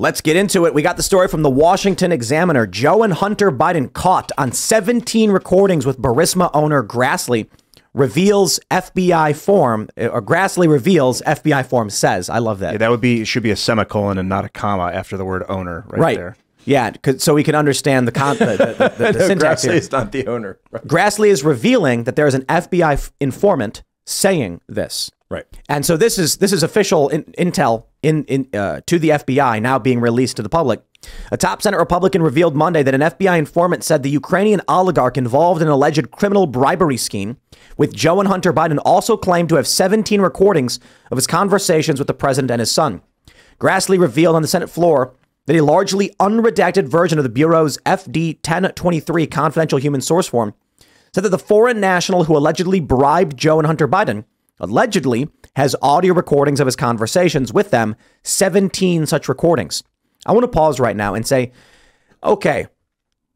Let's get into it. We got the story from the Washington Examiner. Joe and Hunter Biden caught on 17 recordings with Burisma owner Grassley reveals FBI form, or Grassley reveals FBI form says. I love that. Yeah, that should be a semicolon and not a comma after the word owner right there. Yeah, so we can understand the syntax here. Grassley's not the owner. Right. Grassley is revealing that there is an FBI informant saying this. Right. And so this is official intel to the FBI now being released to the public. A top Senate Republican revealed Monday that an FBI informant said the Ukrainian oligarch involved in an alleged criminal bribery scheme with Joe and Hunter Biden also claimed to have 17 recordings of his conversations with the president and his son. Grassley revealed on the Senate floor that a largely unredacted version of the Bureau's FD 1023 confidential human source form said that the foreign national who allegedly bribed Joe and Hunter Biden allegedly has audio recordings of his conversations with them, 17 such recordings. I want to pause right now and say, okay,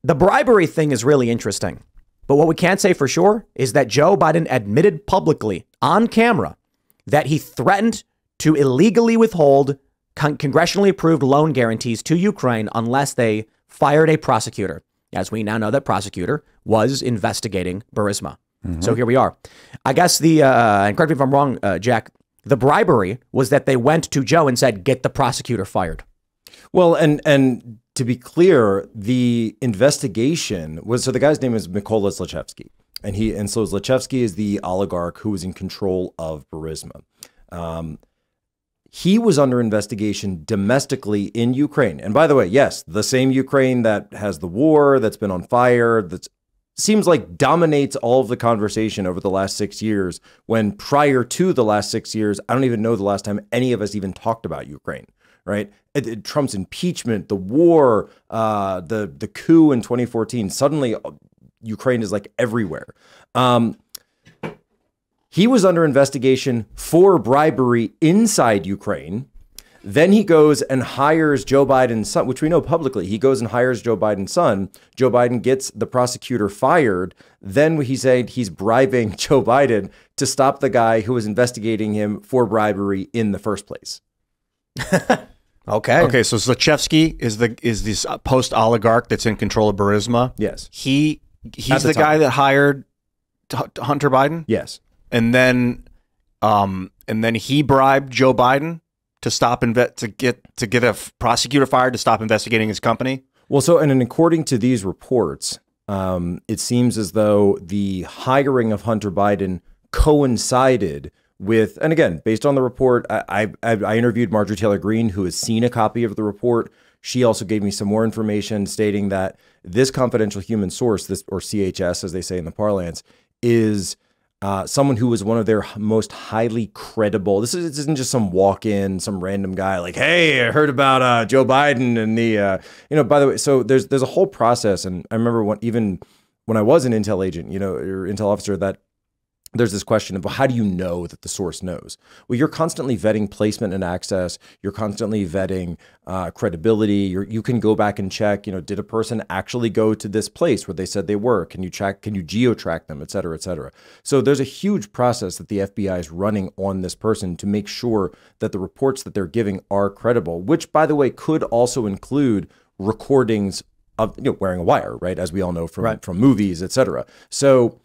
the bribery thing is really interesting. But what we can't say for sure is that Joe Biden admitted publicly on camera that he threatened to illegally withhold congressionally approved loan guarantees to Ukraine unless they fired a prosecutor. As we now know, that prosecutor was investigating Burisma. So here we are. I guess and correct me if I'm wrong, Jack, the bribery was that they went to Joe and said, get the prosecutor fired. Well, and to be clear, the investigation was, so the guy's name is Mykola Zlochevsky. And so Zlochevsky is the oligarch who was in control of Burisma. He was under investigation domestically in Ukraine. And by the way, yes, the same Ukraine that has the war, that's been on fire, that's seems like dominates all of the conversation over the last 6 years, when prior to the last 6 years, I don't even know the last time any of us even talked about Ukraine, right? Trump's impeachment, the war, the coup in 2014, suddenly Ukraine is like everywhere. He was under investigation for bribery inside Ukraine. Then he goes and hires Joe Biden's son, which we know publicly. He goes and hires Joe Biden's son. Joe Biden gets the prosecutor fired. Then he said he's bribing Joe Biden to stop the guy who was investigating him for bribery in the first place. Okay. So Zlochevsky is this post oligarch that's in control of Burisma. Yes. He's the guy that hired Hunter Biden. Yes. And then he bribed Joe Biden to stop to get a prosecutor fired to stop investigating his company. Well, so and according to these reports, it seems as though the hiring of Hunter Biden coincided with, and again, based on the report, I interviewed Marjorie Taylor Greene, who has seen a copy of the report. She also gave me some more information stating that this confidential human source, this or CHS, as they say in the parlance, is someone who was one of their most highly credible. This isn't just some walk-in, some random guy like, hey, I heard about Joe Biden and the, by the way, so there's a whole process. And I remember even when I was an intel agent, or intel officer, that there's this question of, well, how do you know that the source knows? Well, you're constantly vetting placement and access. You're constantly vetting credibility. You can go back and check, did a person actually go to this place where they said they were? Can you geo-track them, et cetera, et cetera. So there's a huge process that the FBI is running on this person to make sure that the reports that they're giving are credible, which, by the way, could also include recordings of wearing a wire, right? As we all know from movies, et cetera. So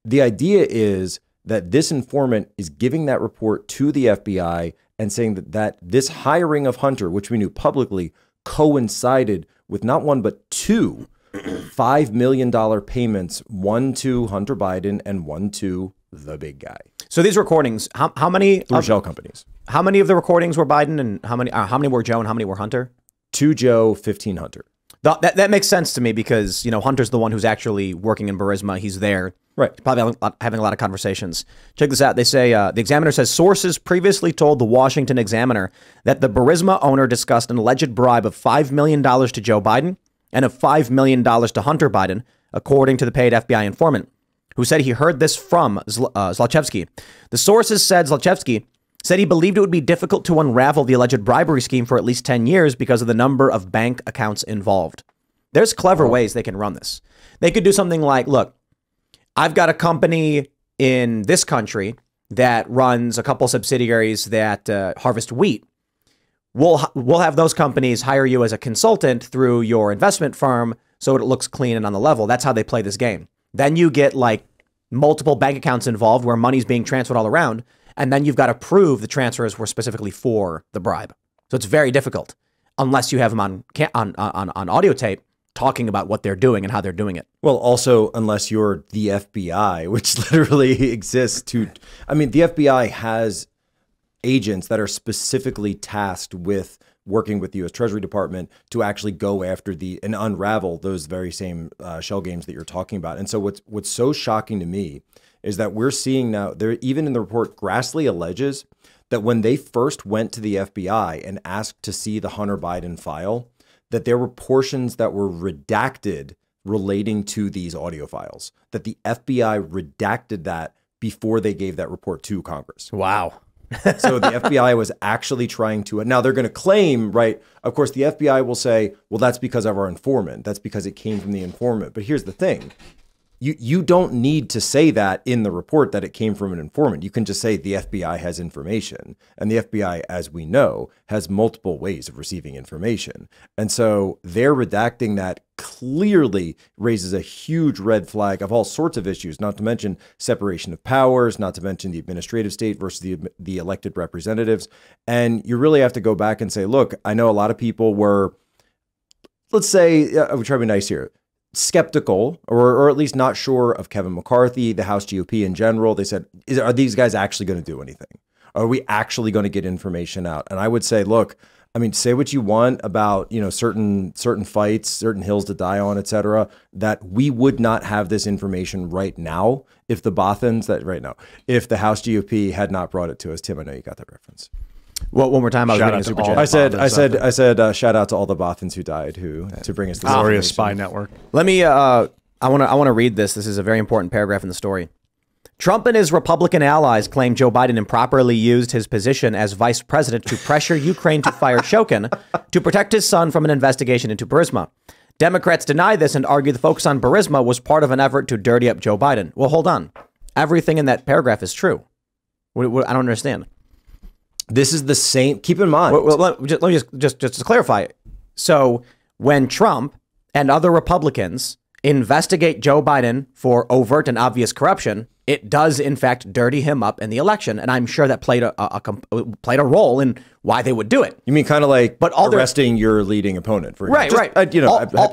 the idea is that this informant is giving that report to the FBI and saying that this hiring of Hunter, which we knew publicly, coincided with not one but two $5 million payments, one to Hunter Biden and one to the big guy. So these recordings, how many? Through shell companies. How many of the recordings were Biden, and how many were Joe, and how many were Hunter? 2 Joe, 15 Hunter. That makes sense to me because, Hunter's the one who's actually working in Burisma. He's there. Right. Probably having a lot of conversations. Check this out. They say the Examiner says sources previously told the Washington Examiner that the Burisma owner discussed an alleged bribe of $5 million to Joe Biden and of $5 million to Hunter Biden, according to the paid FBI informant, who said he heard this from Zlochevsky. The sources said Zlochevsky said he believed it would be difficult to unravel the alleged bribery scheme for at least 10 years because of the number of bank accounts involved. There's clever ways they can run this. They could do something like, look, I've got a company in this country that runs a couple subsidiaries that harvest wheat. we'll have those companies hire you as a consultant through your investment firm so it looks clean and on the level. That's how they play this game. Then you get like multiple bank accounts involved where money's being transferred all around, and then you've got to prove the transfers were specifically for the bribe. So it's very difficult unless you have them on audio tape talking about what they're doing and how they're doing it. Well, also, unless you're the FBI, which literally exists to, I mean, the FBI has agents that are specifically tasked with working with the U.S. Treasury Department to actually go after and unravel those very same shell games that you're talking about. And so what's so shocking to me is that we're seeing now, there, even in the report, Grassley alleges that when they first went to the FBI and asked to see the Hunter Biden file, that there were portions that were redacted relating to these audio files, that the FBI redacted that before they gave that report to Congress. Wow. So the FBI was actually trying to, now they're going to claim, right? Of course, the FBI will say, well, that's because of our informant. That's because it came from the informant. But here's the thing. You don't need to say that in the report that it came from an informant. You can just say the FBI has information. And the FBI, as we know, has multiple ways of receiving information. And so their redacting that clearly raises a huge red flag of all sorts of issues, not to mention separation of powers, not to mention the administrative state versus the elected representatives. And you really have to go back and say, look, I know a lot of people were, let's say, I'm trying to be nice here, skeptical or at least not sure of Kevin McCarthy, the House GOP in general. They said, are these guys actually going to do anything? Are we actually going to get information out? And I would say, look, I mean, say what you want about, certain fights, certain hills to die on, et cetera, that we would not have this information right now if the Bothans if the House GOP had not brought it to us. Tim, I know you got that reference. Well, one more time, I was reading a super chat. I said, shout out to all the Bothans who died to bring us this glorious spy network. Let me, I want to read this. This is a very important paragraph in the story. Trump and his Republican allies claim Joe Biden improperly used his position as vice president to pressure Ukraine to fire Shokin to protect his son from an investigation into Burisma. Democrats deny this and argue the focus on Burisma was part of an effort to dirty up Joe Biden. Well, hold on. Everything in that paragraph is true. I don't understand. This is the same. Keep in mind. Well, let me just to clarify. So when Trump and other Republicans investigate Joe Biden for overt and obvious corruption, it does in fact dirty him up in the election, and I'm sure that played a role in why they would do it. You mean kind of like arresting your leading opponent, for right?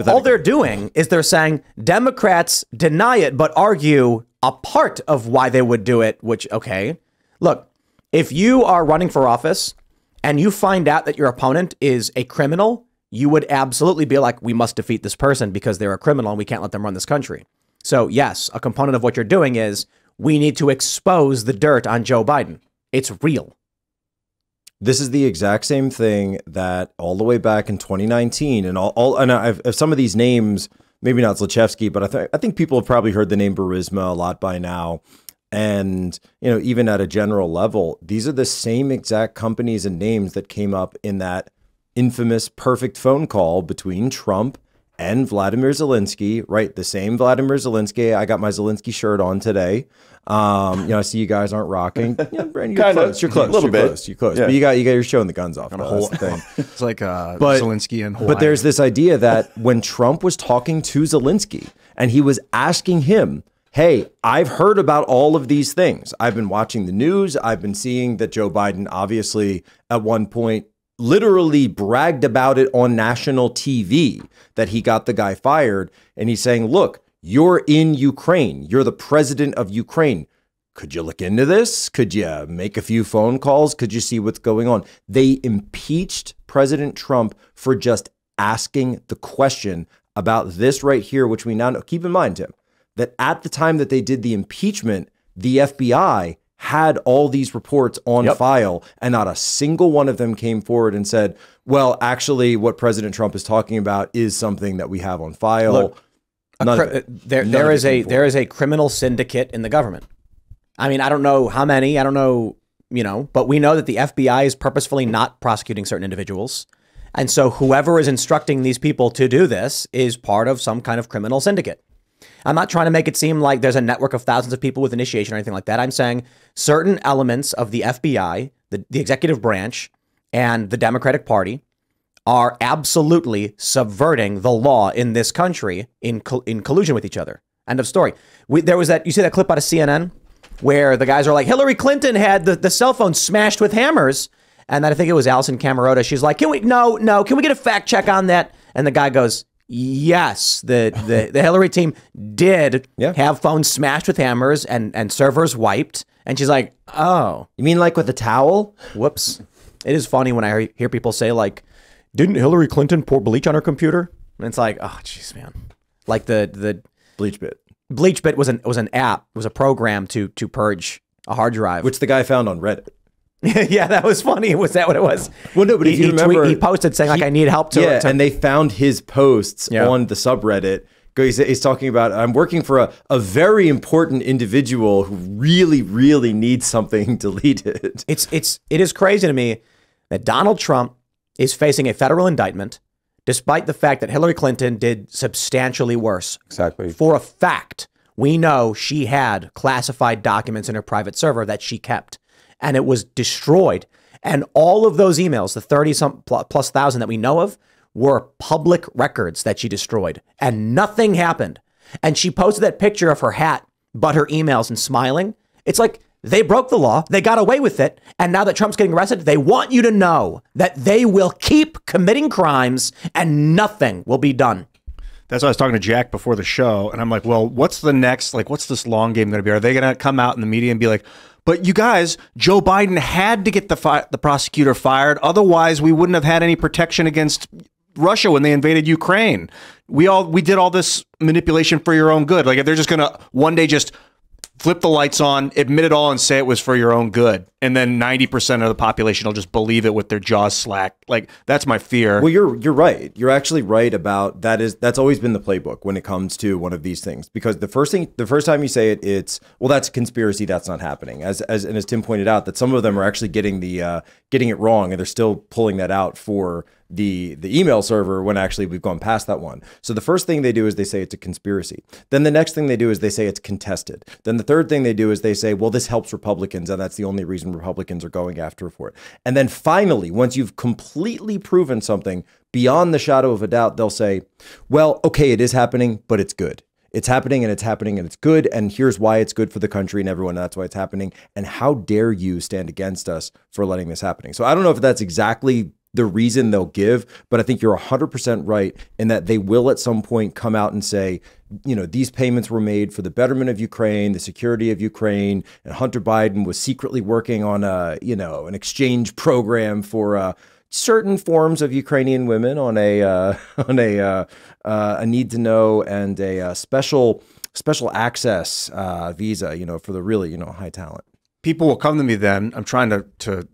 All they're doing is they're saying Democrats deny it, but argue a part of why they would do it. Which, okay, look. If you are running for office and you find out that your opponent is a criminal, you would absolutely be like, we must defeat this person because they're a criminal and we can't let them run this country. So yes, a component of what you're doing is we need to expose the dirt on Joe Biden. It's real. This is the exact same thing that all the way back in 2019 and some of these names, maybe not Zlochevsky, but I think people have probably heard the name Burisma a lot by now. And, even at a general level, these are the same exact companies and names that came up in that infamous perfect phone call between Trump and Vladimir Zelensky, right? The same Vladimir Zelensky. I got my Zelensky shirt on today. I see you guys aren't rocking. Brandon, you're close. You're close. A little bit. You're close. Yeah. But you're showing the guns off. On a whole thing. It's like Zelensky and Hawaii. But there's this idea that when Trump was talking to Zelensky and he was asking him, hey, I've heard about all of these things. I've been watching the news. I've been seeing that Joe Biden obviously at one point literally bragged about it on national TV that he got the guy fired. And he's saying, look, you're in Ukraine. You're the president of Ukraine. Could you look into this? Could you make a few phone calls? Could you see what's going on? They impeached President Trump for just asking the question about this right here, which we now know. Keep in mind, Tim, that at the time that they did the impeachment, the FBI had all these reports on file, and not a single one of them came forward and said, well, actually, what President Trump is talking about is something that we have on file. Look, there is a criminal syndicate in the government. I mean, I don't know how many, I don't know, but we know that the FBI is purposefully not prosecuting certain individuals. And so whoever is instructing these people to do this is part of some kind of criminal syndicate. I'm not trying to make it seem like there's a network of thousands of people with initiation or anything like that. I'm saying certain elements of the FBI, the executive branch, and the Democratic Party are absolutely subverting the law in this country in collusion with each other. End of story. There was that, you see that clip out of CNN where the guys are like, Hillary Clinton had the cell phone smashed with hammers. And then I think it was Alison Camerota. She's like, can we get a fact check on that? And the guy goes, yes, the Hillary team did have phones smashed with hammers and servers wiped. And she's like, oh. You mean like with a towel? Whoops. It is funny when I hear people say, like, didn't Hillary Clinton pour bleach on her computer? And it's like, oh, jeez, man. Like the BleachBit. BleachBit was an app. It was a program to purge a hard drive. Which the guy found on Reddit. Yeah, that was funny. Was that what it was? Well, no, but if you remember, he posted saying, like, I need help to... Yeah, and they found his posts on the subreddit. He's talking about, I'm working for a very important individual who really, really needs something deleted. It is crazy to me that Donald Trump is facing a federal indictment, despite the fact that Hillary Clinton did substantially worse. Exactly. For a fact, we know she had classified documents in her private server that she kept, and it was destroyed. And all of those emails, the 30 plus thousand that we know of, were public records that she destroyed, and nothing happened. And she posted that picture of her hat, but her emails, and smiling. It's like, they broke the law. They got away with it. And now that Trump's getting arrested, they want you to know that they will keep committing crimes and nothing will be done. That's why I was talking to Jack before the show. And I'm like, well, what's the next, like, what's this long game going to be? Are they going to come out in the media and be like, but you guys, Joe Biden had to get the prosecutor fired. Otherwise, we wouldn't have had any protection against Russia when they invaded Ukraine. We did all this manipulation for your own good. Like, if they're just going to one day just flip the lights on, admit it all, and say it was for your own good, and then 90% of the population will just believe it with their jaws slack. Like, that's my fear. Well, you're right. You're actually right about that. That's always been the playbook when it comes to one of these things, because the first time you say it, it's, well, that's a conspiracy. That's not happening. And as Tim pointed out, that some of them are actually getting it wrong, and they're still pulling that out for the email server when actually we've gone past that one. So the first thing they do is they say it's a conspiracy. Then the next thing they do is they say it's contested. Then the third thing they do is they say, well, this helps Republicans, and that's the only reason Republicans are going after for it. And then finally, once you've completely proven something beyond the shadow of a doubt, they'll say, well, okay, it is happening, but it's good. It's happening and it's happening and it's good. And here's why it's good for the country and everyone. And that's why it's happening. And how dare you stand against us for letting this happening? So I don't know if that's exactly the reason they'll give, but I think you're 100% right in that they will at some point come out and say, you know, these payments were made for the betterment of Ukraine, the security of Ukraine, and Hunter Biden was secretly working on an exchange program for certain forms of Ukrainian women on a need to know and a special access visa, for the really, high talent. People will come to me then. I'm trying to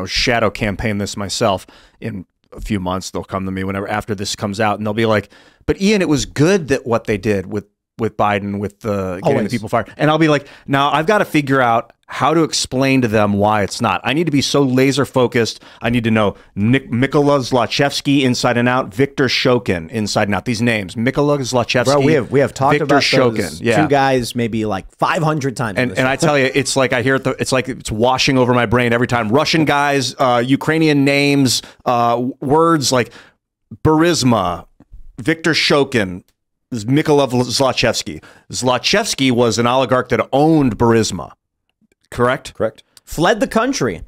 shadow campaign this myself. In a few months, they'll come to me whenever after this comes out, and they'll be like, but Ian, it was good that what they did with Biden, with the getting the people fired. And I'll be like, now I've got to figure out how to explain to them why it's not. I need to be so laser focused. I need to know Mykola Zlochevsky inside and out, Victor Shokin inside and out. These names, Mykola Zlochevsky. Bro, we have talked Victor about Shokin. Those two guys maybe like 500 times. And I tell you, it's like I hear it. It's like it's washing over my brain every time. Russian guys, Ukrainian names, words like Burisma, Victor Shokin, Mykola Zlochevsky. Zlochevsky was an oligarch that owned Burisma. Correct? Correct. Fled the country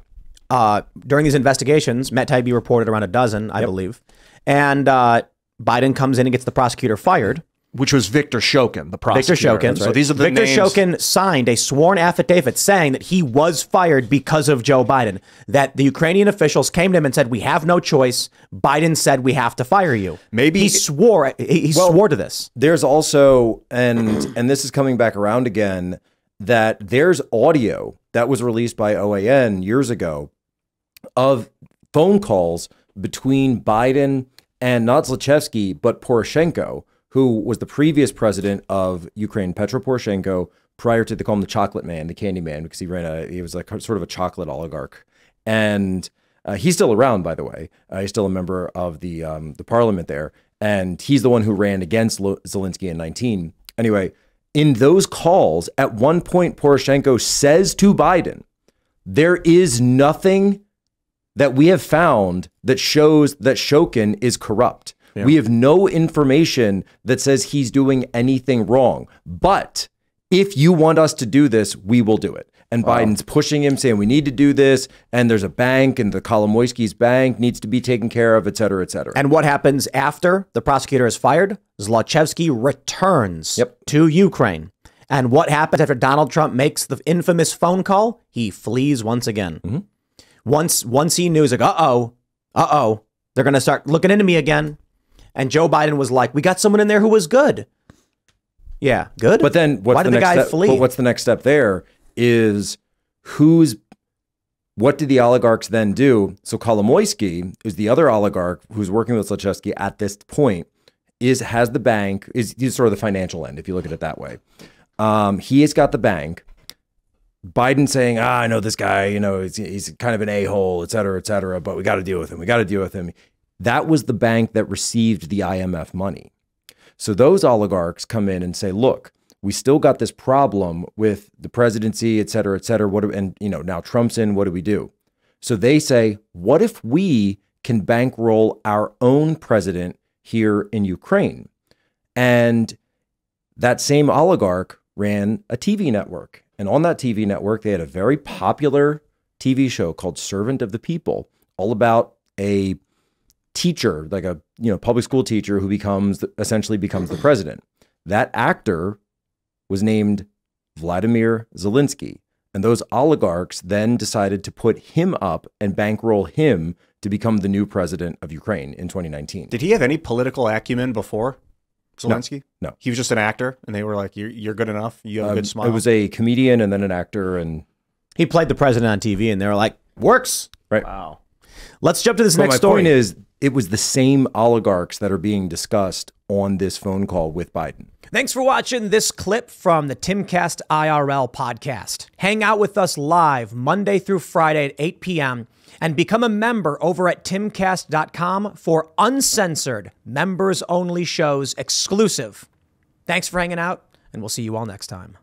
during these investigations. Matt Taibbi reported around a dozen, I believe. And Biden comes in and gets the prosecutor fired. Which was Victor Shokin, the prosecutor. Victor Shokin. So these are the Victor names. Shokin signed a sworn affidavit saying that he was fired because of Joe Biden. That the Ukrainian officials came to him and said, we have no choice. Biden said we have to fire you. Maybe he swore. He swore to this. There's also, and this is coming back around again, that there's audio that was released by OAN years ago of phone calls between Biden and not Zlochevsky, but Poroshenko, who was the previous president of Ukraine, Petro Poroshenko, prior to, they call him the chocolate man, the candy man, because he was like sort of a chocolate oligarch. And he's still around, by the way. He's still a member of the parliament there. And he's the one who ran against Zelensky in 19. Anyway, in those calls, at one point, Poroshenko says to Biden, there is nothing that we have found that shows that Shokin is corrupt. Yeah. We have no information that says he's doing anything wrong. But if you want us to do this, we will do it. And Biden's pushing him, saying we need to do this. And there's a bank, and the Kolomoisky's bank needs to be taken care of, et cetera, et cetera. And what happens after the prosecutor is fired? Zlochevsky returns to Ukraine. And what happens after Donald Trump makes the infamous phone call? He flees once again. Mm-hmm. Once he knew, he's like, they're going to start looking into me again. And Joe Biden was like, we got someone in there who was good. Yeah, good. But then why did the guy flee? But what's the next step there is what did the oligarchs then do? So Kolomoisky is the other oligarch who's working with Zlochevsky at this point, has the bank, he's sort of the financial end, if you look at it that way. He has got the bank. Biden saying, I know this guy, he's kind of an a-hole, et cetera, but we got to deal with him. We got to deal with him. That was the bank that received the IMF money. So those oligarchs come in and say, look, we still got this problem with the presidency, et cetera, and now Trump's in, what do we do? So they say, what if we can bankroll our own president here in Ukraine? And that same oligarch ran a TV network. And on that TV network, they had a very popular TV show called Servant of the People, all about a teacher, like a public school teacher who essentially becomes the president. That actor was named Vladimir Zelensky. And those oligarchs then decided to put him up and bankroll him to become the new president of Ukraine in 2019. Did he have any political acumen before Zelensky? No. He was just an actor, and they were like, you're good enough. You have a good smile. It was a comedian and then an actor. And he played the president on TV, and they were like, works. Right. Wow. Let's jump to this next story. My point is, it was the same oligarchs that are being discussed on this phone call with Biden. Thanks for watching this clip from the Timcast IRL podcast. Hang out with us live Monday through Friday at 8 p.m. and become a member over at timcast.com for uncensored, members-only shows exclusive. Thanks for hanging out, and we'll see you all next time.